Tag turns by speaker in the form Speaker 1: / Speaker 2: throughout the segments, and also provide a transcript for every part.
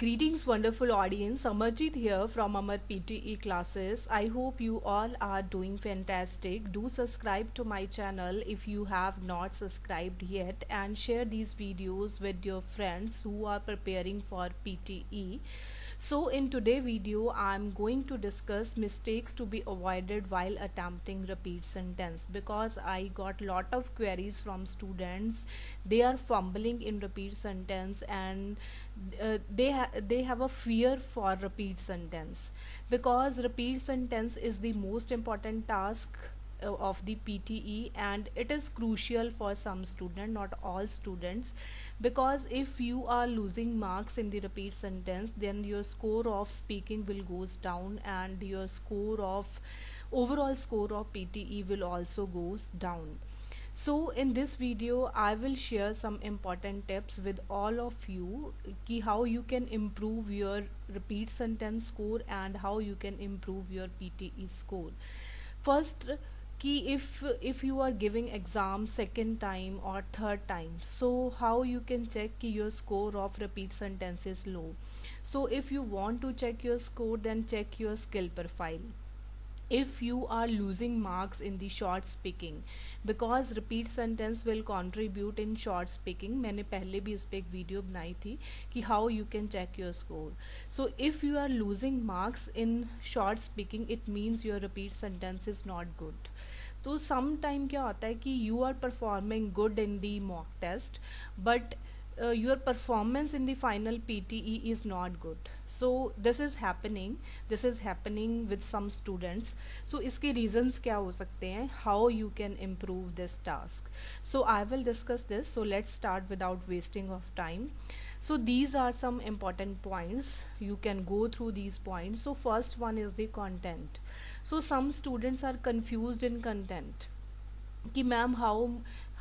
Speaker 1: Greetings, wonderful audience. Amarjit here from Amar PTE classes. I hope you all are doing fantastic. Do subscribe to my channel if you have not subscribed yet, and share these videos with your friends who are preparing for PTE. So in today's video, I'm going to discuss mistakes to be avoided while attempting repeat sentence, because I got lot of queries from students. They are fumbling in repeat sentence, and they have a fear for repeat sentence, because repeat sentence is the most important task of the PTE, and it is crucial for some student, not all students, because if you are losing marks in the repeat sentence, then your score of speaking will goes down, and your score of overall score of PTE will also goes down. So in this video I will share some important tips with all of you, ki how you can improve your repeat sentence score and how you can improve your PTE score. First, कि if you are giving exam second time or third time, so how you can check कि your score of repeat sentence is low. So if you want to check your score, then check your skill profile. If you are losing marks in the short speaking, because repeat sentence will contribute in short speaking, मैंने पहले भी इस पे एक video बनाई थी कि how you can check your score. So if you are losing marks in short speaking, it means your repeat sentence is not good. तो सम टाइम क्या होता है कि you are performing good in the mock test, but your performance in the final PTE is not good. So this is happening with some students. So इसके reasons क्या हो सकते हैं, how you can improve this task. So I will discuss this. So let's start without wasting of time. So these are some important points. You can go through these points. So first one is the content. So some students are confused in content कि ma'am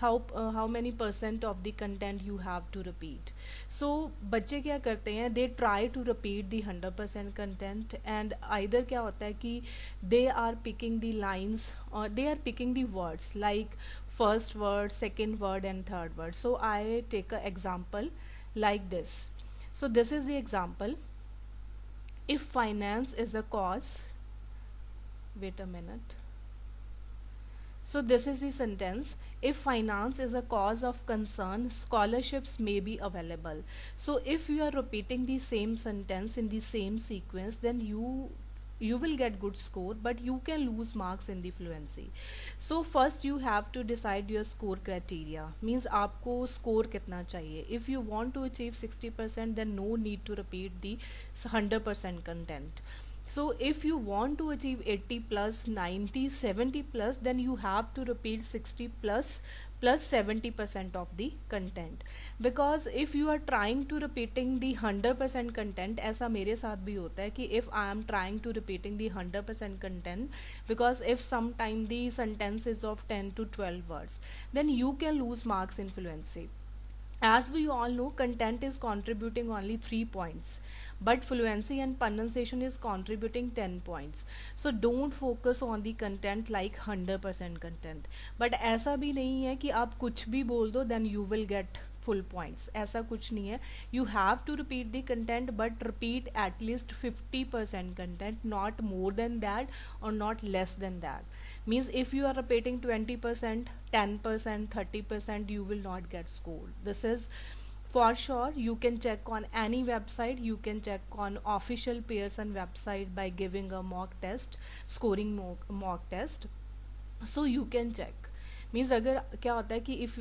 Speaker 1: how many percent of the content you have to repeat. So बच्चे क्या करते हैं, they try to repeat the 100% content, and either क्या होता है कि they are picking the lines or they are picking the words like first word, second word and third word. So I take an example like this. So this is the example. If finance is a cause, wait a minute. So this is the sentence. If finance is a cause of concern, scholarships may be available. So if you are repeating the same sentence in the same sequence, then you will get good score, but you can lose marks in the fluency. So first you have to decide your score criteria. Means आपको score कितना चाहिए. If you want to achieve 60%, then no need to repeat the 100% content. So if you want to achieve 80 plus, 90, 70 plus, then you have to repeat 60 plus 70% of the content. Because if you are trying to repeating the 100% content, ऐसा मेरे साथ भी होता है कि if I am trying to repeating the 100% content, because if sometime the sentence is of 10 to 12 words, then you can lose marks in fluency. As we all know, content is contributing only 3 points, but fluency and pronunciation is contributing 10 points. So don't focus on the content like 100% content. But ऐसा भी नहीं है कि आप कुछ भी बोल दो then you will get full points. ऐसा कुछ नहीं है. You have to repeat the content, but repeat at least 50% content, not more than that or not less than that. Means if you are repeating 20%, 10%, 30%, you will not get scored. This is for sure. You can check on any website. You can check on official Pearson website by giving a mock test, scoring mock test. So you can check. Means अगर क्या होता है कि if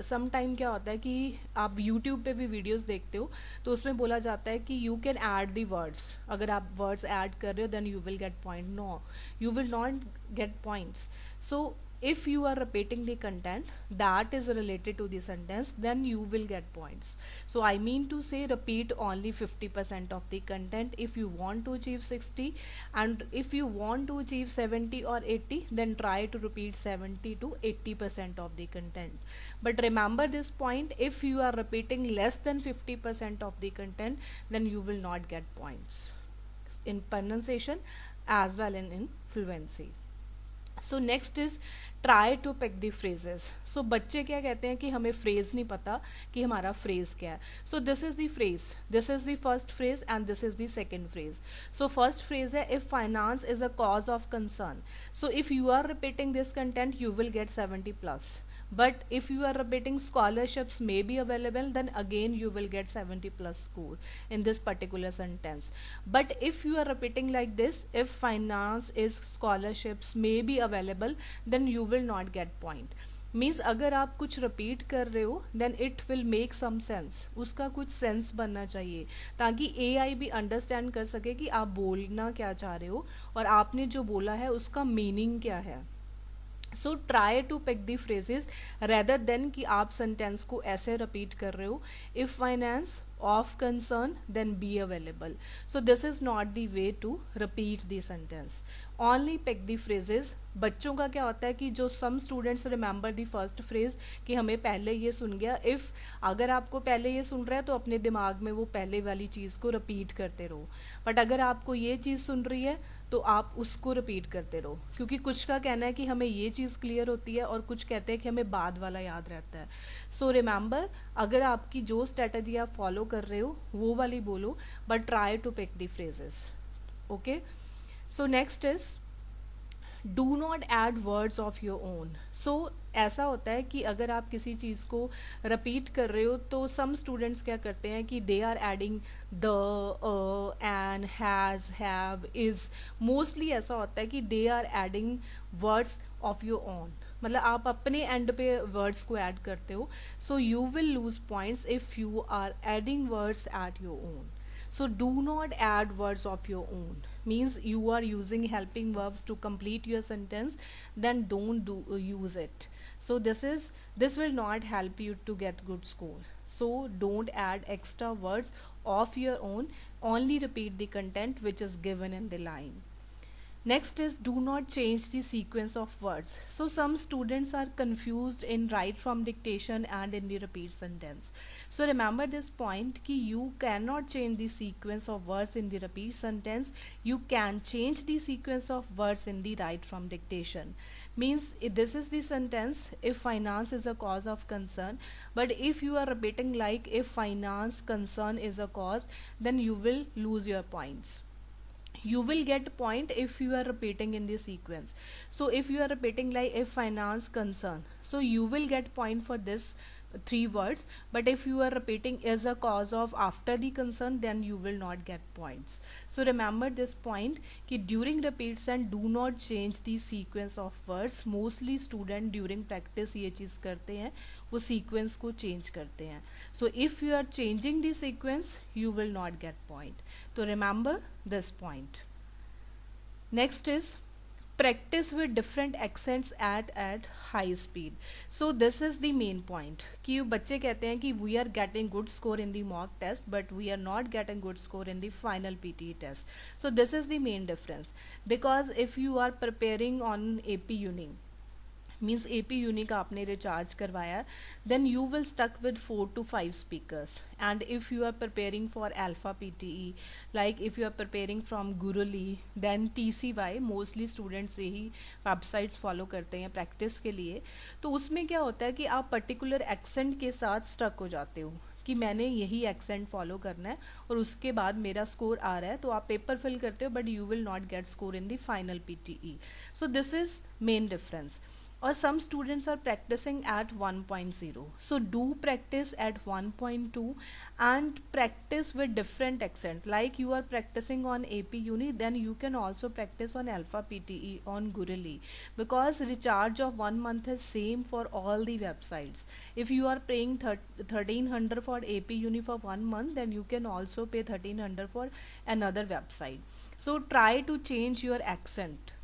Speaker 1: some time क्या होता है कि आप यूट्यूब पे भी वीडियोस देखते हो, तो उसमें बोला जाता है कि you can add the words. अगर आप वर्ड्स ऐड कर रहे हो then you will get point. No, you will not get points. So if you are repeating the content that is related to the sentence, then you will get points. So I mean to say, repeat only 50% of the content if you want to achieve 60, and if you want to achieve 70 or 80, then try to repeat 70 to 80% of the content. But remember this point, if you are repeating less than 50% of the content, then you will not get points in pronunciation as well in fluency. So next is try to pick the phrases. So बच्चे क्या कहते हैं कि हमें phrase नहीं पता कि हमारा फ्रेज क्या है. So this is the phrase, this is the first phrase and this is the second phrase. So first phrase है if finance is a cause of concern. So if you are repeating this content you will get 70 plus. But if you are repeating scholarships may be available, then again you will get 70 plus score in this particular sentence. But if you are repeating like this, if finance is scholarships may be available, then you will not get point. Means अगर आप कुछ repeat कर रहे हो then it will make some sense, उसका कुछ sense बनना चाहिए ताकि एआई भी अंडरस्टैंड कर सके कि आप बोलना क्या चाह रहे हो और आपने जो बोला है उसका मीनिंग क्या है. So try to pick the phrases rather than कि आप सेंटेंस को ऐसे रिपीट कर रहे हो. If finance of concern then be available. So this is not the way to repeat the sentence. Only pick the phrases. बच्चों का क्या होता है कि जो some students remember the first phrase कि हमें पहले ये सुन गया. इफ़ अगर आपको पहले ये सुन रहा है तो अपने दिमाग में वो पहले वाली चीज़ को रिपीट करते रहो. बट अगर आपको ये चीज़ सुन रही है तो आप उसको रिपीट करते रहो, क्योंकि कुछ का कहना है कि हमें ये चीज़ क्लियर होती है और कुछ कहते हैं कि हमें बाद वाला याद रहता है. सो रिमेंबर, अगर आपकी जो स्ट्रेटजी आप फॉलो कर रहे हो वो वाली बोलो, but try to pick the phrases. Okay. So next is do not add words of your own. So ऐसा होता है कि अगर आप किसी चीज़ को रिपीट कर रहे हो तो सम स्टूडेंट्स क्या करते हैं कि they are adding the, and, has, have, is. Mostly ऐसा होता है कि they are adding words of your own, मतलब आप अपने एंड पे वर्ड्स को ऐड करते हो. So you will lose points if you are adding words at your own. So do not add words of your own. Means you are using helping verbs to complete your sentence, then don't use it. So this will not help you to get good score. So don't add extra words of your own. Only repeat the content which is given in the line. Next is do not change the sequence of words. So some students are confused in write from dictation and in the repeat sentence. So remember this point कि you cannot change the sequence of words in the repeat sentence. You can change the sequence of words in the write from dictation. Means this is the sentence if finance is a cause of concern. But if you are repeating like if finance concern is a cause, then you will lose your points. You will get point if you are repeating in the sequence. So if you are repeating like if finance concern, so you will get point for this three words. But if you are repeating is a cause of after the concern, then you will not get points. So remember this point कि during repeats and do not change the sequence of words. Mostly student during practice ये चीज़ करते हैं, वो sequence को change करते हैं. So if you are changing the sequence, you will not get point. So remember this point. Next is practice with different accents at high speed. So this is the main point कि बच्चे कहते हैं कि we are getting good score in the mock test but we are not getting good score in the final PTE test. So this is the main difference, because if you are preparing on AP Uni, means AP Uni का आपने recharge करवाया, then you will stuck with 4 to 5 speakers. And if you are preparing for Alpha PTE, like if you are preparing from Gurully, then TCY, mostly students यही websites follow करते हैं practice के लिए. तो उसमें क्या होता है कि आप पर्टिकुलर एक्सेंट के साथ स्टक हो जाते हो कि मैंने यही एक्सेंट फॉलो करना है और उसके बाद मेरा स्कोर आ रहा है, तो आप पेपर फिल करते हो but you will not gate score in the final PTE. So this is main difference. Or some students are practicing at 1.0. So do practice at 1.2 and practice with different accent. Like you are practicing on AP Uni, then you can also practice on Alpha PTE on Guruli, because recharge of 1 month is same for all the websites. If you are paying 1300 for AP Uni for 1 month, then you can also pay 1300 for another website. So try to change your accent,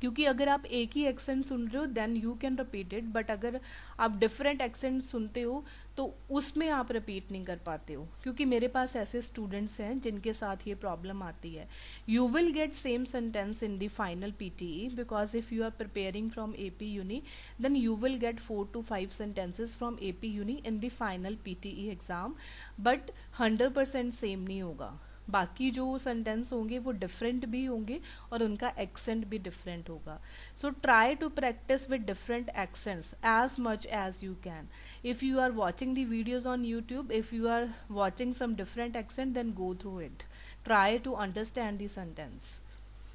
Speaker 1: क्योंकि अगर आप एक ही accent सुन रहे हो then you can repeat it, but अगर आप different accent सुनते हो तो उसमें आप रिपीट नहीं कर पाते हो. क्योंकि मेरे पास ऐसे स्टूडेंट्स हैं जिनके साथ ये प्रॉब्लम आती है. You will get same sentence in the final PTE, because if you are preparing from AP uni then you will get 4 to 5 sentences from AP uni in the final PTE exam, but 100% same नहीं होगा. बाकी जो sentence होंगे वो different भी होंगे और उनका एक्सेंट भी डिफरेंट होगा. So try to practise with different accents as much as you can. If you are watching the videos on YouTube, if you are watching some different accent, then go through it. Try to understand the sentence.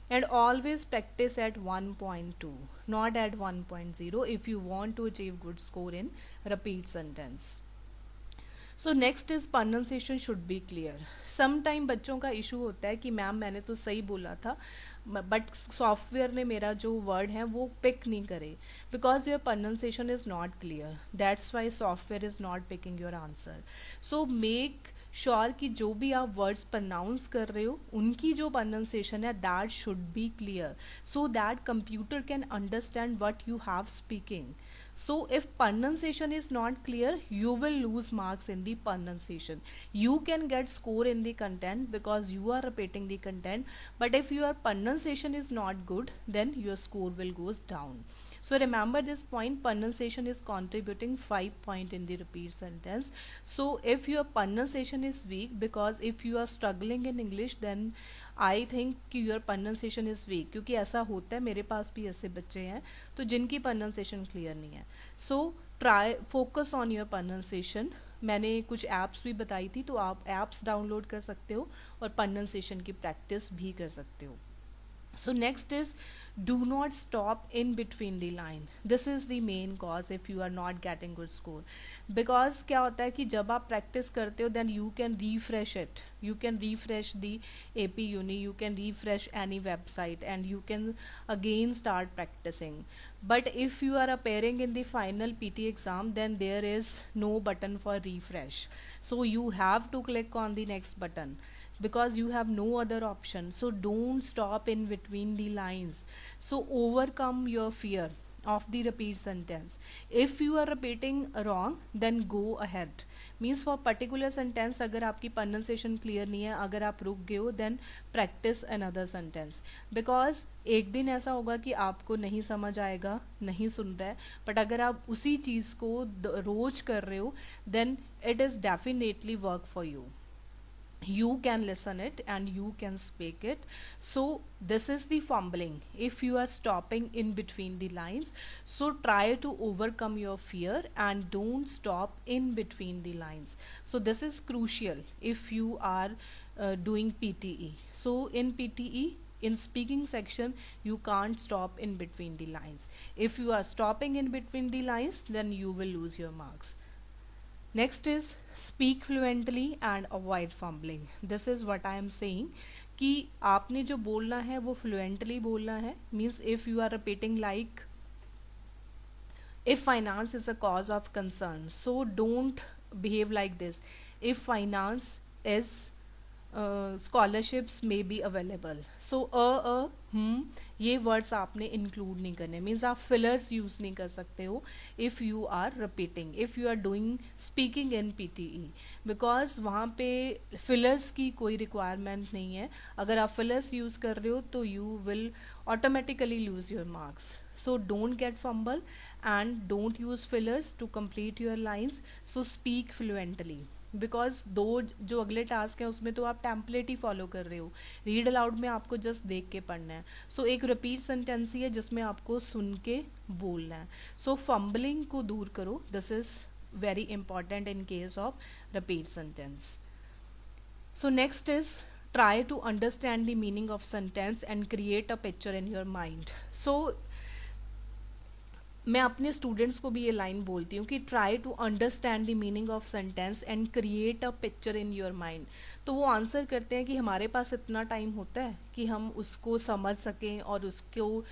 Speaker 1: And always practice at 1.2, not at 1.0, if you want to achieve good score in repeat sentence. So next is pronunciation should be clear. Some time बच्चों का issue होता है कि ma'am मैंने तो सही बोला था बट सॉफ्टवेयर ने मेरा जो वर्ड है वो पिक नहीं करे, because your pronunciation is not clear. That's why software is not picking your answer. So make sure कि जो भी आप वर्ड्स प्रोनाउंस कर रहे हो उनकी जो प्रोनाउंसिएशन है that should be clear, so that computer can understand what you have speaking. So if pronunciation is not clear, you will lose marks in the pronunciation. You can get score in the content because you are repeating the content, but if your pronunciation is not good, then your score will goes down. So remember this point, pronunciation is contributing 5 point in the repeat sentence. So if your pronunciation is weak, because if you are struggling in English, then I think कि your pronunciation is week, क्योंकि ऐसा होता है, मेरे पास भी ऐसे बच्चे हैं तो जिनकी प्रोनाउंसिएशन क्लियर नहीं है. So try focus on your pronunciation. मैंने कुछ ऐप्स भी बताई थी, तो आप ऐप्स डाउनलोड कर सकते हो और प्रोनाउंसिएशन की प्रैक्टिस भी कर सकते हो. So next is, do not stop in between the line. This is the main cause if you are not getting good score. Because क्या होता है कि जब आप practice करते हो then you can refresh it. You can refresh the AP Uni, you can refresh any website and you can again start practicing. But if you are appearing in the final PT exam, then there is no button for refresh. So you have to click on the next button, because you have no other option. So don't stop in between the lines. So overcome your fear of the repeat sentence. If you are repeating wrong, then go ahead. Means for particular sentence अगर आपकी pronunciation clear नहीं है, अगर आप रुक गए हो, then practice another sentence. Because एक दिन ऐसा होगा कि आपको नहीं समझ आएगा, नहीं सुन रहा है, but अगर आप उसी चीज़ को रोज कर रहे हो, then it is definitely work for you. You can listen it and you can speak it. So this is the fumbling, if you are stopping in between the lines. So try to overcome your fear and don't stop in between the lines. So this is crucial if you are doing PTE. So in PTE, in speaking section, you can't stop in between the lines. If you are stopping in between the lines, then you will lose your marks. Next is speak fluently and avoid fumbling. This is what I am saying कि आपने जो बोलना है वो fluently बोलना है. Means if you are repeating like, if finance is a cause of concern, so don't behave like this. If finance is scholarships may be available. So ये words आपने इंक्लूड नहीं करने. मीन्स आप फिलर्स यूज़ नहीं कर सकते हो if you are repeating, if you are doing speaking in PTE, because वहाँ पे फिलर्स की कोई रिक्वायरमेंट नहीं है. अगर आप फिलर्स यूज़ कर रहे हो तो you will automatically lose your marks. So don't get fumble and don't use fillers to complete your lines. So speak fluently. Because दो जो अगले टास्क हैं उसमें तो आप टेम्पलेट ही फॉलो कर रहे हो. रीड अलाउड में आपको जस्ट देख के पढ़ना है. सो एक रिपीट सेंटेंस ही है जिसमें आपको सुन के बोलना है. सो फंबलिंग को दूर करो. This is very important in case of repeat sentence. So next is try to understand the meaning of sentence and create a picture in your mind. So मैं अपने स्टूडेंट्स को भी ये लाइन बोलती हूँ कि try to understand the meaning of sentence and create a picture in your mind. तो वो आंसर करते हैं कि हमारे पास इतना टाइम होता है कि हम उसको समझ सकें और उसको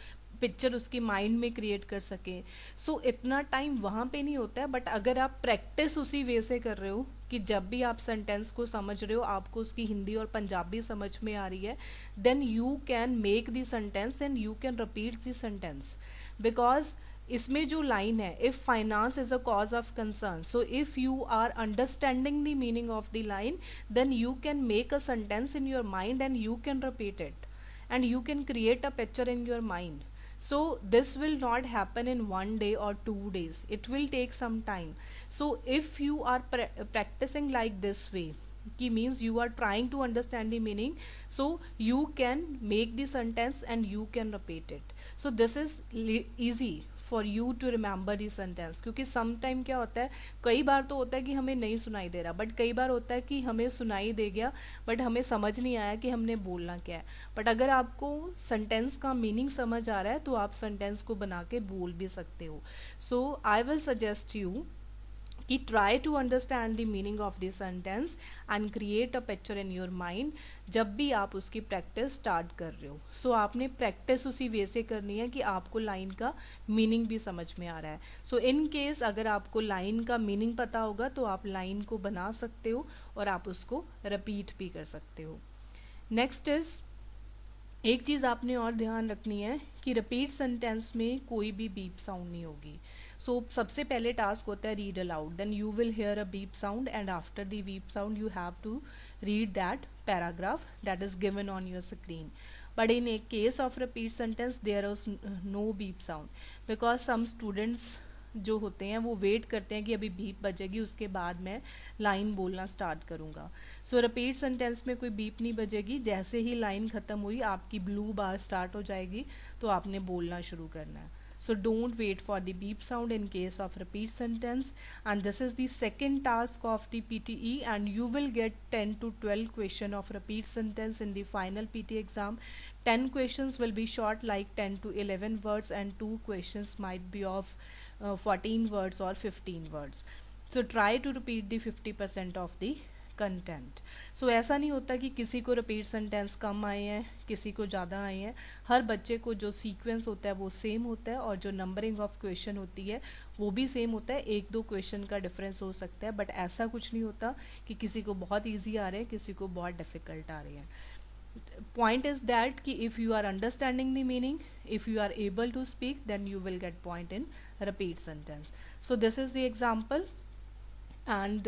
Speaker 1: पिक्चर उसके माइंड में क्रिएट कर सकें. सो इतना टाइम वहाँ पे नहीं होता है, बट अगर आप प्रैक्टिस उसी वे से कर रहे हो कि जब भी आप सेंटेंस को समझ रहे हो आपको उसकी हिंदी और पंजाबी समझ में आ रही है, then you can make the sentence and you can repeat the sentence. Because इसमें जो लाइन है, if finance is a cause of concern, so if you are understanding the meaning of the line, then you can make a sentence in your mind and you can repeat it and you can create a picture in your mind. So this will not happen in 1 day or 2 days. It will take some time. So if you are practicing like this way, कि means you are trying to understand the meaning, so you can make the sentence and you can repeat it. So this is easy for you to remember the sentence. क्योंकि some time क्या होता है, कई बार तो होता है कि हमें नहीं सुनाई दे रहा, बट कई बार होता है कि हमें सुनाई दे गया बट हमें समझ नहीं आया कि हमने बोलना क्या है. बट अगर आपको सेंटेंस का मीनिंग समझ आ रहा है तो आप सेंटेंस को बना के बोल भी सकते हो. सो आई विल सजेस्ट यू कि try to understand the meaning of the sentence and create a picture in your mind जब भी आप उसकी प्रैक्टिस स्टार्ट कर रहे हो. सो आपने प्रैक्टिस उसी वे से करनी है कि आपको लाइन का मीनिंग भी समझ में आ रहा है. सो इन केस अगर आपको लाइन का मीनिंग पता होगा तो आप लाइन को बना सकते हो और आप उसको रिपीट भी कर सकते हो. नेक्स्ट इज, एक चीज़ आपने और ध्यान रखनी है कि रिपीट सेंटेंस में कोई भी बीप साउंड नहीं होगी. सो सबसे पहले टास्क होता है read aloud, then you will hear a beep sound and after the beep sound you have to read that paragraph that is given on your screen. But in a case of repeat sentence there is no beep sound because some students जो होते हैं वो wait करते हैं कि अभी beep बजेगी उसके बाद मैं लाइन बोलना स्टार्ट करूँगा. सो रिपीट सेंटेंस में कोई बीप नहीं बजेगी, जैसे ही लाइन ख़त्म हुई आपकी ब्लू बार स्टार्ट हो जाएगी तो आपने बोलना शुरू करना है. So don't wait for the beep sound in case of repeat sentence. And this is the second task of the PTE, and you will get 10 to 12 question of repeat sentence in the final PT exam. 10 questions will be short like 10 to 11 words and 2 questions might be of 14 words or 15 words. So try to repeat the 50% of the content. So ऐसा नहीं होता कि किसी को repeat sentence कम आए हैं किसी को ज़्यादा आए हैं. हर बच्चे को जो सीक्वेंस होता है वो सेम होता है और जो नंबरिंग ऑफ क्वेश्चन होती है वो भी सेम होता है. एक दो क्वेश्चन का डिफरेंस हो सकता है बट ऐसा कुछ नहीं होता कि किसी को बहुत ईजी आ रहे हैं किसी को बहुत डिफ़िकल्ट आ रहे हैं. पॉइंट इज़ दैट कि if you are understanding the meaning, if you are able to speak, then you will get point in repeat sentence. So this is the example and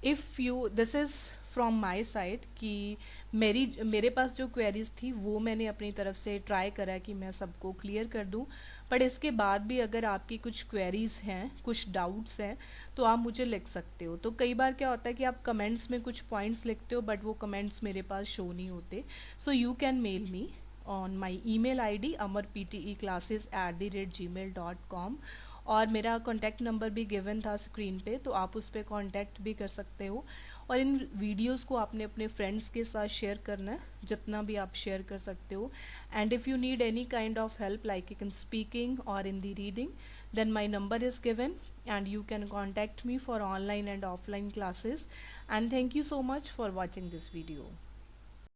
Speaker 1: if you, this is from my side कि मेरे पास जो queries थी वो मैंने अपनी तरफ से try करा कि मैं सबको क्लियर कर दूं. बट इसके बाद भी अगर आपकी कुछ क्वेरीज हैं कुछ डाउट्स हैं तो आप मुझे लिख सकते हो. तो कई बार क्या होता है कि आप कमेंट्स में कुछ पॉइंट्स लिखते हो बट वो कमेंट्स मेरे पास शो नहीं होते. So you can mail me on my email ID amarpteclasses@gmail.com और मेरा कॉन्टैक्ट नंबर भी गिवन था स्क्रीन पे तो आप उस पर कॉन्टैक्ट भी कर सकते हो. और इन वीडियोस को आपने अपने फ्रेंड्स के साथ शेयर करना है जितना भी आप शेयर कर सकते हो. And if you need any kind of help like in speaking और in the reading then my number is given and you can contact me for online and offline classes. And thank you so much for watching this video.